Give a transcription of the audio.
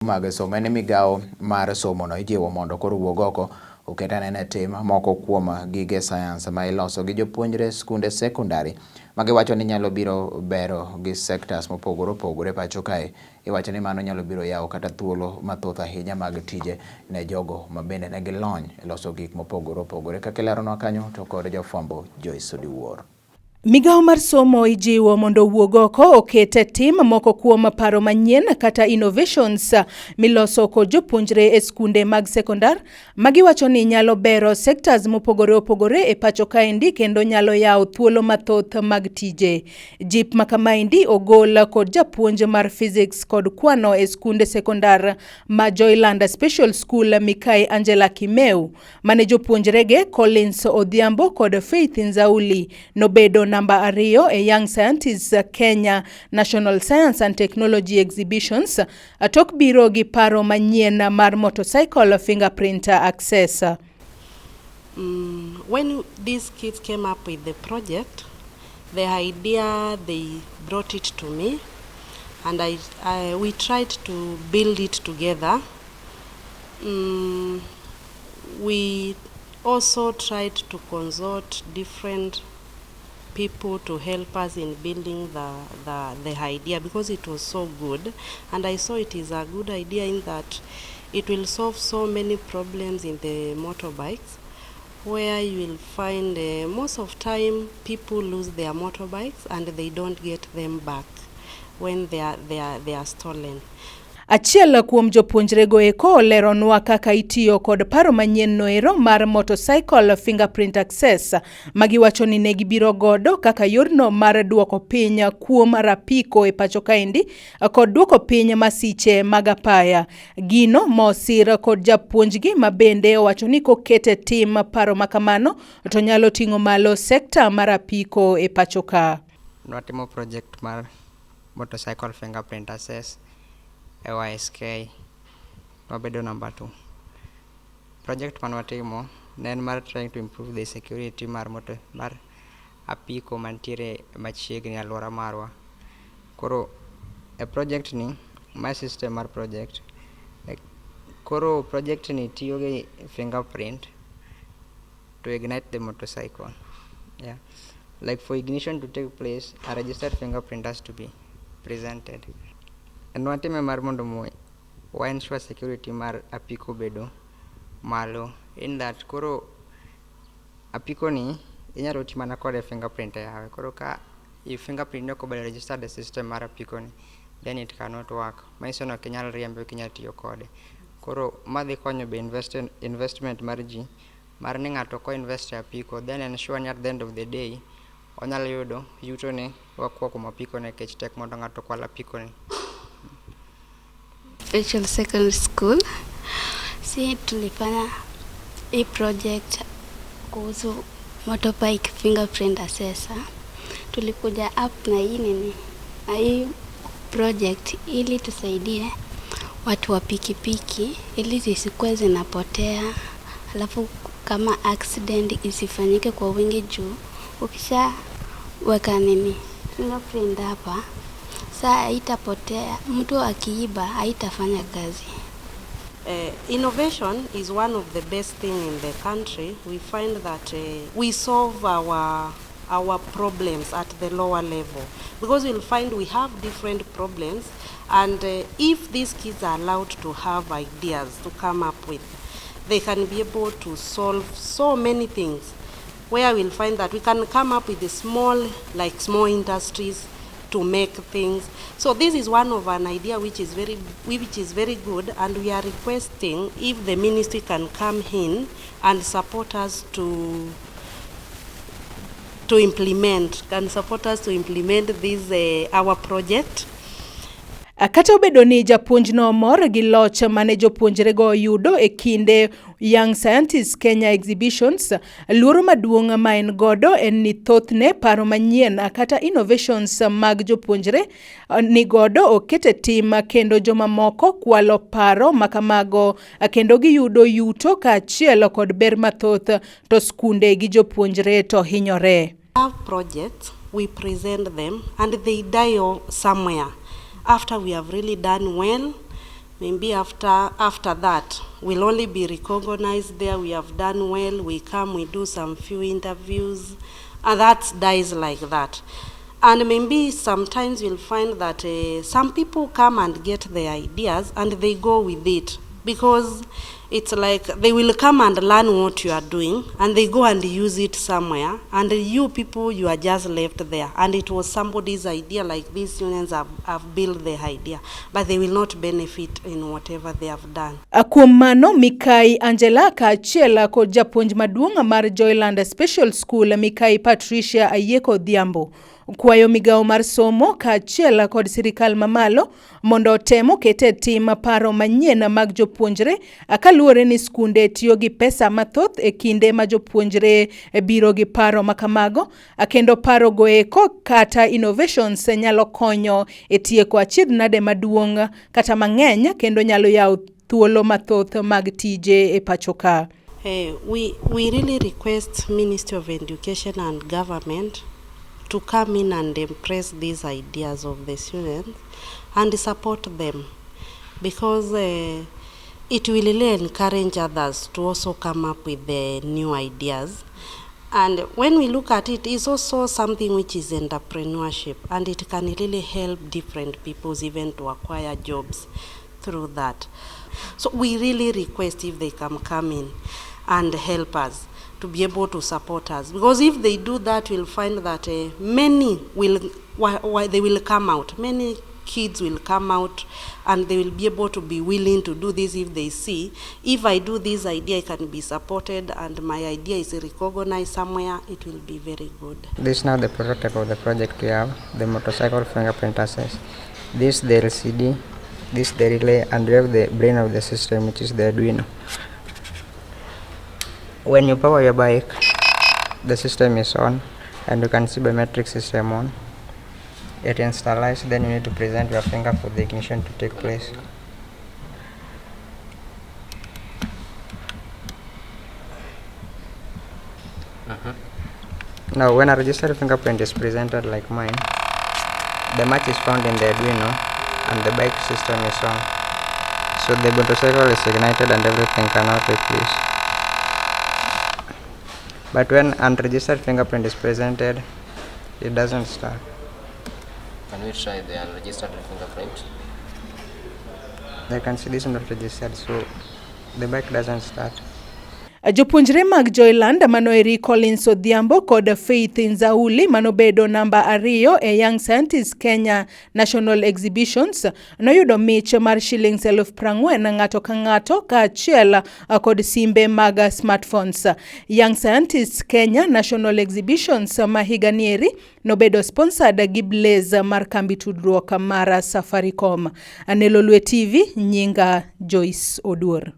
mag somo en migao mar somo no ijiwo mondo koro wuog oko oketane tim moko kuom gige science ma iloso gi jopuonjre skunde sekondari magiwacho ni nyalo biro bero gi sectors mopogore opogore pacho kae. Iwacho ni mano nyalo biro yawo kata thuolo mathoth ahinya mag tije ne jogo mabende ne gilony loso gik mopogore opogore. Kaka ileronwa kanyo to kod jofwambo Joyce Odiwuor. Migao mar somo ijiwo mondo wuog oko okete tim moko kuom paro manyien kata innovations miloso kod jopuonjre e skunde mag sekondar magiwacho ni nyalo bero sectors mopogore opogore e pacho kaendi kendo nyalo yawo thuolo mathoth mag tije. Jip makamaendi ogol kod japuonj mar physics kod kwano e skunde sekondar ma Joyland Special School Mikae Angela Kimeu mane jopuonjrege Collins Odhiambo kod Faith Nzauli nobedo namba 2 e Young Scientists Kenya National Science and Technology Exhibitions atok biro gi paro manyien mar motorcycle fingerprint access. When these kids came up with the project, the idea, they brought it to me and we tried to build it together. We also tried to consult different people to help us in building the idea because it was so good, and I saw it is a good idea in that it will solve so many problems in the motorbikes, where you will find most of time people lose their motorbikes and they don't get them back when they are stolen. Achiel kuom jopuonjrego eko leronwa kaka itiyo kod paro manyien noero mar motorcycle fingerprint access magiwacho ni ne gibiro godo kaka yorno mar duoko piny kuom rapiko e pacho kaendi kod duoko piny masiche mag apaya. Gino mosir kod japuonjgi mabende owacho ni kokete tim paro makamano to nyalo ting'o malo sekta mar apiko e pacho ka. Nwatimo project mar motorcycle fingerprint access YSK wabedo number 2. Project manwatimo nen mar trying to improve the security mar apiko mantiere machiegni alwora marwa. Koro e project ni my system mar project koro project ni tiyo gi fingerprint to ignite the motorcycle. Yeah, like for ignition to take place a registered fingerprint has to be presented. And nwatime mar mondo mo ensure security mar apiko bedo malo in that koro apiko ni inyalo ti mana kod fingerprint yawe. Koro ka if fingerprint no be registered the system mar apiko ni then it cannot work. Maiso no kinyal riembe kinyal tiyo kode. Koro madhi konyo be investment mar ji mar ni ng'ato ko invest e apiko then ensure at the end of the day onyalo yudo yuto ne wakwa kuom apiko ne kech tek mondo ng'ato kwal apiko ni. Special Secondary School. Si tulifanya hii project kuhusu motorbike fingerprint assessor. Tulikuja up na hii project ili tusaidie watu wa pikipiki ili zisikuwe zinapotea, alafu kama accident isifanyike kwa wingi juu ukisha weka fingerprint hapa saa haitapotea, mtu akiiba haitafanya kazi. Innovation is one of the best thing in the country. We find that we solve our problems at the lower level because we'll find we have different problems, and if these kids are allowed to have ideas to come up with, they can be able to solve so many things, where we'll find that we can come up with the small industries to make things. So this is one of an idea which is very good, and we are requesting if the ministry can come in and support us to implement this our project. Kata obedo ni japuonj no mor gi loch mane jopuonjrego yudo e kinde Young Scientists Kenya Exhibitions, luoro maduong' ma en godo en ni thothne paro manyien kata innovations mag jopuonjre ni godo okete tim kendo joma moko kwalo paro makamago kendo giyudo yuto kaachiel kod ber mathoth to skunde gi jopuonjre to hinyore. Our projects, we present them and they die somewhere. After we have really done well, Maybe after that, we'll only be recognized there. We have done well. We come, we do some few interviews, and that dies like that. And maybe sometimes you'll find that some people come and get their ideas and they go with it, because it's like they will come and learn what you are doing and they go and use it somewhere, and you people, you are just left there, and it was somebody's idea. Like these unions have built their idea, but they will not benefit in whatever they have done. Kuom mano, Mikai Angela kaachiel kod japuonj maduong' mar Joyland Special School Mikai Patricia Ayeko Odhiambo kwayo migao mar somo kaachiel kod sirikal mamalo mondo temo kete tim paro manyien mag jopuonjre kaluwore ni skunde tiyo gi pesa mathoth e kinde ma jopuonjre biro gi paro makamago, kendo paro goeko kata innovations nyalo konyo e tieko achiedh nade maduong' kata mang'eny, kendo nyalo yawo thuolo mathoth mag tije e pachoka. We really request Ministry of Education and Government to come in and impress these ideas of the students and support them, because it will really encourage others to also come up with the new ideas. And when we look at it, it's also something which is entrepreneurship, and it can really help different peoples even to acquire jobs through that. So we really request if they can come in and help us to be able to support us, because if they do that, we'll find that many will come out. Many kids will come out and they will be able to be willing to do this if they see, if I do this idea, I can be supported, and my idea is recognized somewhere, it will be very good. This is now the prototype of the project we have, the motorcycle fingerprint access. This the LCD, this the relay, and we have the brain of the system, which is the Arduino. When you power your bike, the system is on, and you can see biometric system on. It installized, then you need to present your finger for the ignition to take place. Now when a registered fingerprint is presented like mine, the match is found in the Arduino and the bike system is on. So the motorcycle is ignited and everything can now take place. But when unregistered fingerprint is presented, it doesn't start. Can we try the unregistered fingerprint? They can see this is not registered, so the bike doesn't start. Jopuonjre mag Joyland manoeri Collins Odhiambo kod Faith Nzauli manobedo namba 2 e Young Scientist Kenya National Exhibitions noyudo mich mar shillings 40,000 ng'ato ka ng'ato kaachiel kod simbe mag smartphones. Young Scientist Kenya National Exhibitions ma higanieri nobedo sponsored gi Blaze mar kambi tudruok mar Safaricom. Lolwe TV, nyinga Joyce Oduor.